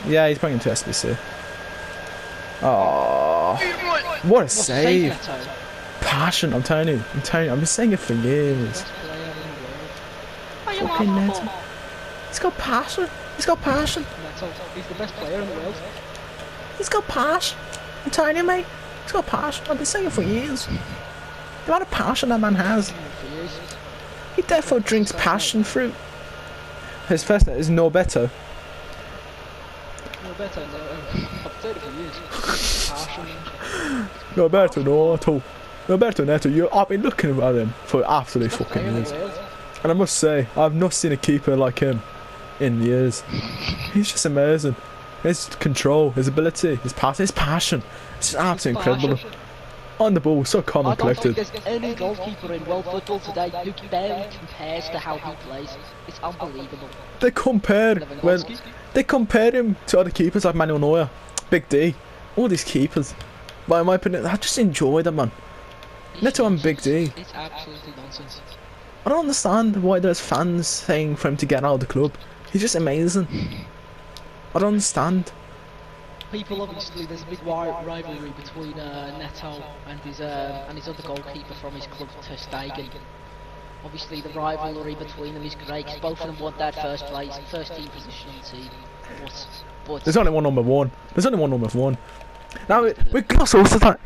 Yeah, he's bringing to SBC. Oh, what a save! Passion, I'm telling you, I've been saying it for years. Fucking Neto. He's got passion. He's got passion. He's the best player in the world. He's got passion. I'm telling you, mate. He's got passion. I've been saying it for years. The amount of passion that man has. He therefore drinks passion fruit. His first name is Norberto. Norberto, I've said it for years. Passion. Norberto Neto, I've been looking at him for absolutely fucking years. And I must say, I've not seen a keeper like him in years. He's just amazing. His control, his ability, his pass, his passion. It's just absolutely incredible. On the ball, so calm and collected. I don't think there's any goalkeeper in world football today who barely compares to how he plays. It's unbelievable. They compare him to other keepers like Manuel Neuer, Big D, all these keepers. But in my opinion, I just enjoy them, man. Neto and Big D. It's absolutely nonsense. I don't understand why there's fans saying for him to get out of the club. He's just amazing. I don't understand. People, obviously, there's a big rivalry between Neto and his other goalkeeper from his club, Ter Stegen. Obviously, the rivalry between them is great because both of them want that first team position on the team. But there's only one number one. Now we gloss over that.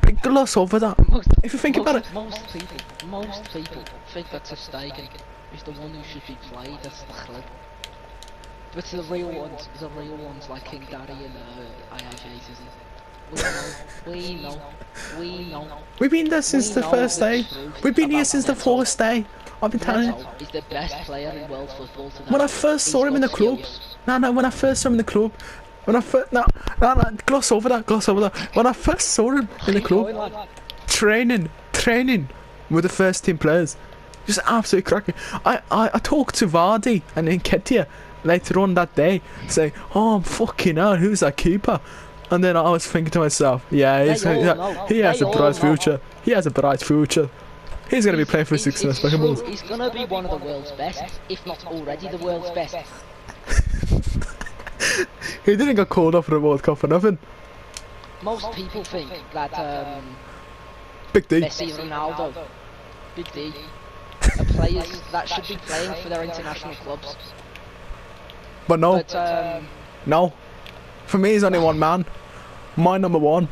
If you think about it, most people think that Ter Stegen is the one who should be played as the club. But the real ones like King Daddy and We know. We've been there since the first day. We've been here since the first day. I've been telling you. He's the best player in world football today. When I first saw him in the club. When I first saw him in the club. Gloss over that. When I first saw him in the club, training with the first team players, just absolutely cracking. I talked to Vardy and Nketiah later on that day, saying, "Oh, I'm fucking hell, who's that keeper?" And then I was thinking to myself, he has a bright future. He has a bright future. He's going to be playing for 16 Spectables. He's going to be one of the world's best, if not already the world's best. He didn't get called up for the World Cup for nothing. Most people think that Big D, Messi, Ronaldo, Big D, are players that should be playing for their international clubs. But no. For me, he's only one man. My number one.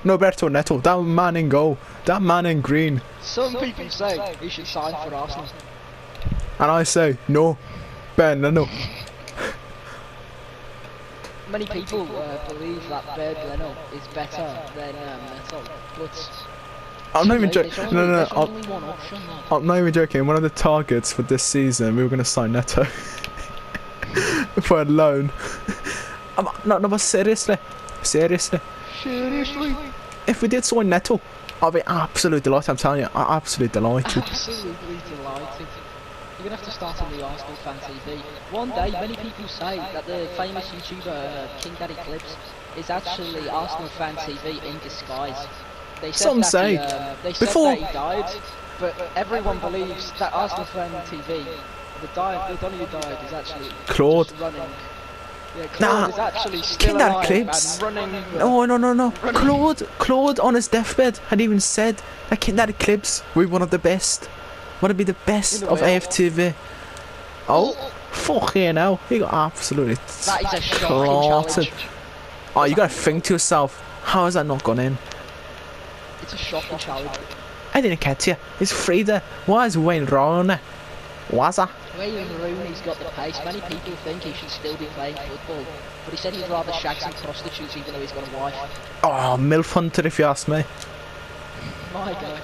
Norberto Neto. That man in goal. That man in green. Some people say he should sign for Arsenal. And I say, no. Ben, no. Many people believe that Bernd Leno is better than Neto, but I'm not even joking. No. only one option, I'm not even joking. One of the targets for this season, we were going to sign Neto for a loan. No, but seriously. If we did sign Neto, I'd be absolutely delighted. I'm telling you, absolutely delighted. Absolutely delighted. You're gonna have to start on the Arsenal Fan TV. One day, many people say that the famous YouTuber King Daddy Clips is actually Arsenal Fan TV in disguise. They said Some say that he died, but everyone believes that Arsenal Fan TV, the Donny who died, is actually Claude. Just running. Yeah, Claude is actually still King Daddy alive Clips. and running. No. Claude on his deathbed had even said that King Daddy Clips were one of the best. Want to be the best of AFTV. Oh, fucking hell. He got absolutely That is a shocking challenge. Oh, you gotta think to yourself, how has that not gone in? It's a shocking challenge. I didn't catch you. He's free there. Why is Wayne Rooney? Was that? Wayne Rooney's got the pace. Many people think he should still be playing football, but he said he'd rather shag some prostitutes even though he's got a wife. Oh, MILF Hunter if you ask me. My God.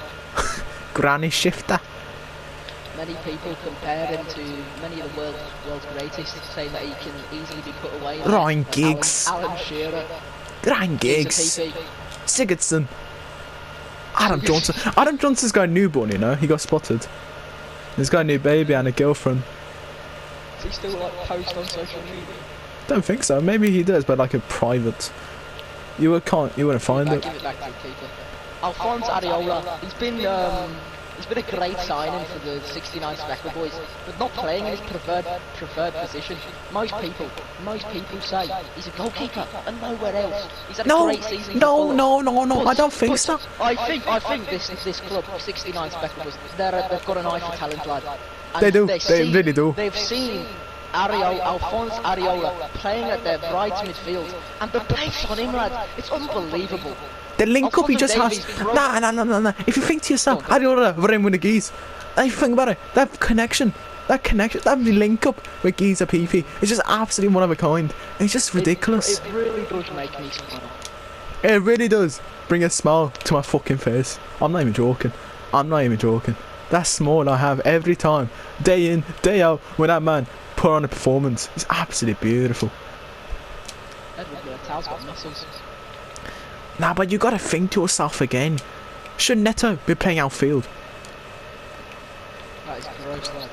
Granny Shifter. Many people compare him to many of the world's greatest, saying that he can easily be put away. Ryan Giggs. Alan Shearer. Ryan Giggs. Sigurdsson. Adam Johnson. Adam Johnson's got a newborn, you know. He got spotted. He's got a new baby and a girlfriend. Does he still like post on social media? Don't think so. Maybe he does, but like a private. You wouldn't find it. Give it back to the keeper. Alphonse Areola. He's been He's been a great signing for the 69 Speckle boys, but not playing in his preferred position. Most people say he's a goalkeeper and nowhere else. He's had a great season. No, I don't think so. I think this club, 69 Speckle boys, they've got an eye for talent, lad. And They do. They really do. They've seen Alphonse Areola playing at their right midfield, and the pace on him, lad, it's unbelievable. The link up he just has. Nah. If you think to yourself, Areola running with the Geese, if you think about it, that link up with Geeza PP is just absolutely one of a kind. It's just ridiculous. It really does make me smile. It really does bring a smile to my fucking face. I'm not even joking. That smile I have every time, day in, day out, when that man put on a performance. It's absolutely beautiful. Edward Bertal's got muscles. Nah, but you gotta think to yourself again. Should Neto be playing outfield? That is gross, lad.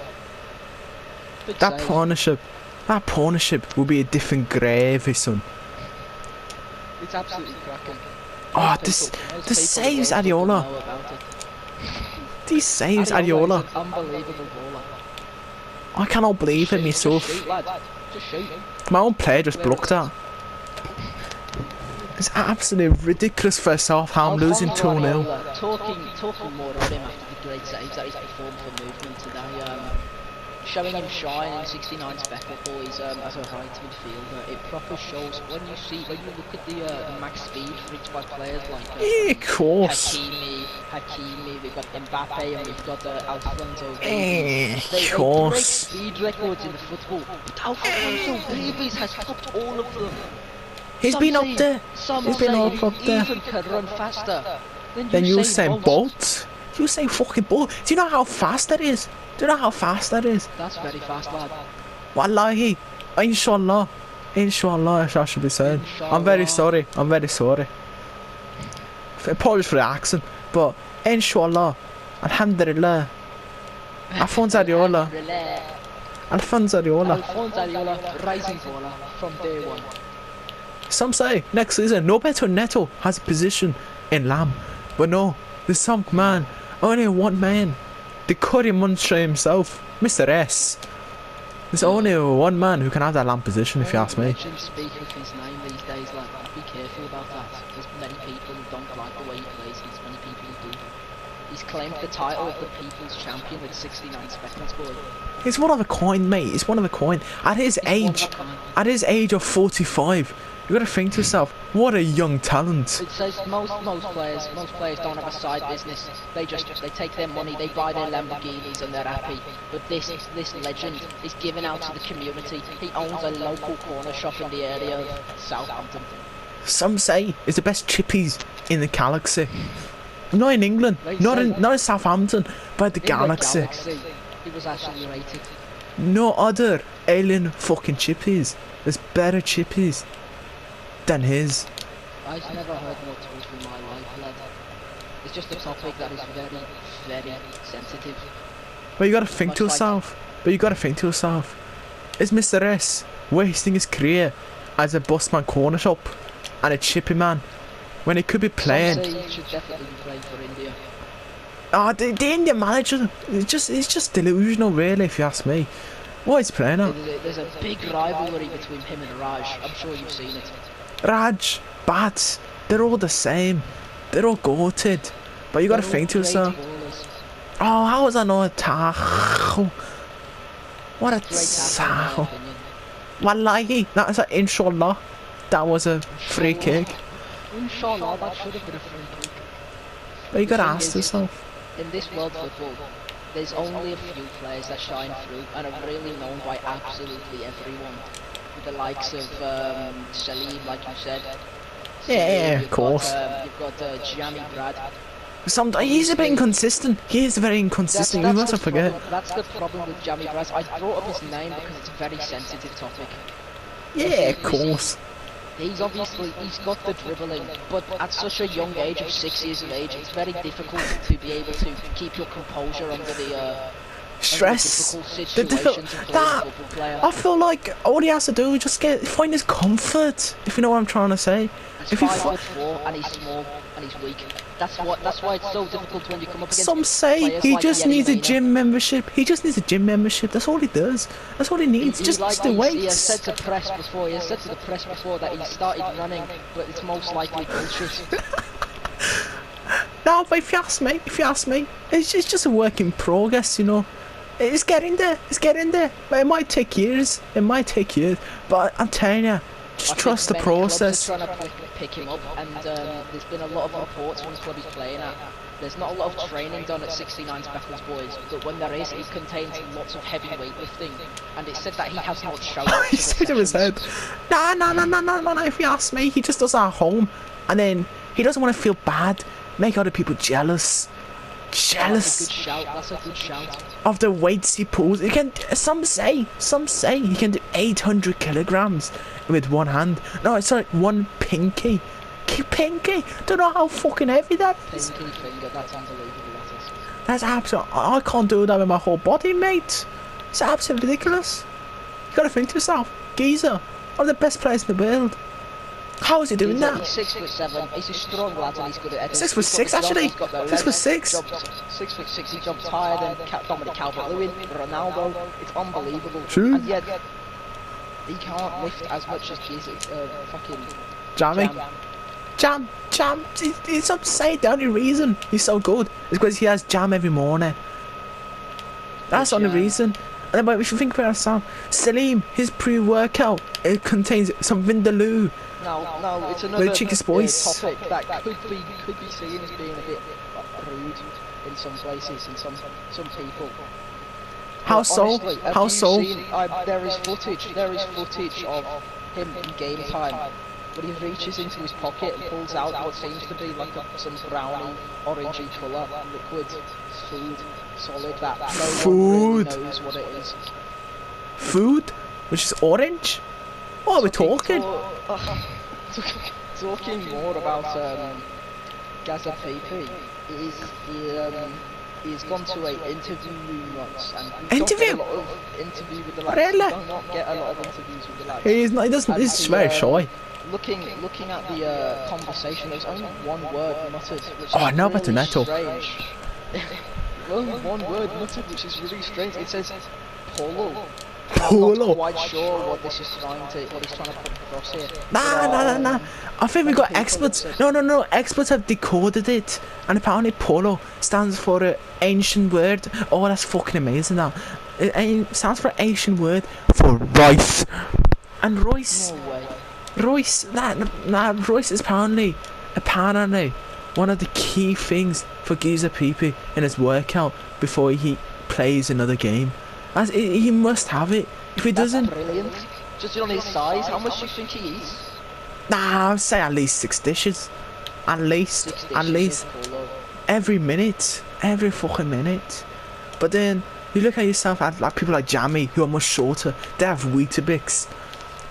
That partnership will be a different gravy, son. It's absolutely cracking. Oh, this saves Areola. These saves Areola. Unbelievable baller. I cannot believe it myself. Just shoot. My own player just blocked that. It's absolutely ridiculous for Southampton losing 2-0. Talking more on him after the great saves that he's performed for movement today. Showing him shine in 69 Speckle boys as a right midfielder. It proper shows when you look at the max speed reached by players like of course. Hakimi, we've got Mbappe, and we've got Alfonso Of Davies. course. They break speed records in the football, but Alfonso Davies has topped all of them. He's been up there. He's been all up there. Even can run faster Then you say Bolt. You say fucking Bolt. Do you know how fast that is? That's very fast, lad. Wallahi. Inshallah, I should be saying. I'm very sorry. Apologies for the accent, but inshallah, alhamdulillah. Alfonso Areola, rising baller from day one. Some say next season no better Neto has a position in Lamb, but no, there's some man, only one man, the Curry Munster himself, Mr. S. There's only one man who can have that Lamb position, if you ask me. Legends speak of his name these days, like, be careful about that. There's many people who don't like the way he plays, there's many people who do. He's claimed the title of the People's Champion with 69 Speckles boy. He's one of a kind, mate. He's one of a kind. At his age of 45, you gotta think to yourself, what a young talent. It says most players don't have a side business. They take their money, they buy their Lamborghinis and they're happy. But this legend is giving out to the community. He owns a local corner shop in the area of Southampton. Some say it's the best chippies in the galaxy. Not in England, not in Southampton, but the galaxy. He was actually rated. No other alien fucking chippies. There's better chippies than his. I've never heard more talk in my life, lad. It's just a topic that is very, very sensitive. But you gotta think to yourself. Is Mr. S wasting his career as a busman corner shop and a chippy man when he could be playing? Some say he should definitely be playing for India. The Indian manager, it's just delusional, really, if you ask me. What is he playing at? There's a big rivalry between him and Raj. I'm sure you've seen it. Raj, Bats, they're all the same. They're all goated. But you gotta think to yourself. Oh, how was I not a tackle? What a tackle. Wallahi, that was a inshallah. That was a free kick. Inshallah, that should have been a free kick. But you gotta ask yourself. In this world football, there's only a few players that shine through and are really known by absolutely everyone. The likes of Salim, like you said. Yeah, of course. You've got Jamie Brad. He's a bit inconsistent. He is very inconsistent. You mustn't forget. That's the problem with Jamie Brad. I brought up his name because it's a very sensitive topic. Yeah, of course. He's got the dribbling, but at such a young age of 6 years of age, it's very difficult to be able to keep your composure under the stress. I feel like all he has to do is just find his comfort, if you know what I'm trying to say. He's 5'4" and he's small and he's weak. That's why it's so difficult when you come up against Some say players he like just Yerry needs a Mina. gym membership. He just needs a gym membership. That's all he does. That's all he needs. Just the He has weights. said to press before. He has said to the press before that he started running, but it's most likely bullshit. No, but if you ask me, it's just a work in progress, you know. It's getting there. But it might take years. But I'm telling you, just trust the process. Clubs are trying to pick him up, and there's been a lot of reports from the club he's playing at. There's not a lot of training done at 69 Speckles Boys, but when there is, it contains lots of heavy weightlifting. And it said that he has not shown up to He the said to his head, sessions. no. If you ask me, he just does that at home, and then he doesn't want to feel bad, make other people jealous. That's a good shout. Of the weights he pulls. He can. Some say he can do 800 kilograms with one hand. No, sorry, one pinky. Pinky. Don't know how fucking heavy that is. Pinky finger. That's unbelievable. That's absolute. I can't do that with my whole body, mate. It's absolutely ridiculous. You gotta think to yourself, Geeza, one of the best players in the world. How is he doing that? He's 6'7". He's a strong lad and he's good at everything. 6'6" actually. 6'6". 6'6". He jumps higher than Dominic Calvert-Lewin, Ronaldo. It's unbelievable. True. And yet he can't lift as much as fucking Jam. It's upside down. The only reason he's so good is because he has jam every morning. That's the only reason. And then, if you think about it, Salim, his pre-workout, it contains some vindaloo. No, it's another topic that could be seen as being a bit rude in some places and some people. How so? There is footage of him in game time, but he reaches into his pocket and pulls out what seems to be like some browny, orangey colour liquid food, solid that no one really knows what it is. Food, which is orange. What are we talking? Talking more about Gaza PP. He's gone to an interview room once, and we don't get a lot of interview with the lads. Really? We do not get a lot of interviews with the lads. He doesn't. He's very shy. Looking at the conversation, there's only one word muttered, which Oh, is no, really but the nettle. strange. Only one word muttered, which is really strange. It says polo. I'm not quite sure what he's trying to put across here. Nah. I think we got experts. No. Experts have decoded it, and apparently polo stands for an ancient word. Oh, that's fucking amazing. That it stands for an ancient word for rice. And Royce. No way. Royce is apparently one of the key things for Geeza PP in his workout before he plays another game. As he must have it. If he doesn't, brilliant. Just on his size, how much do you think he eats? Nah, I'd say at least 6 dishes. At least every fucking minute. But then you look at yourself at like people like Jammy who are much shorter. They have Weetabix,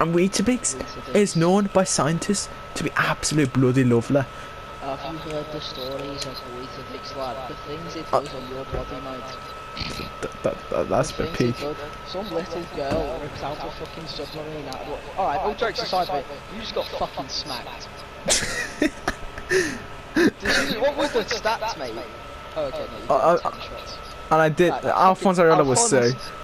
and Weetabix is known by scientists to be absolute bloody lovely. Have you heard the stories of Weetabix, lad? The things it does on your body, mate. That's the peak. Some little girl rips out a fucking submarine out of it. Alright, all jokes aside, mate, you just got fucking smacked. What was the stats, mate? Oh, okay, no, you got 10 shots. And I did. Right, Alphonse Areola was so.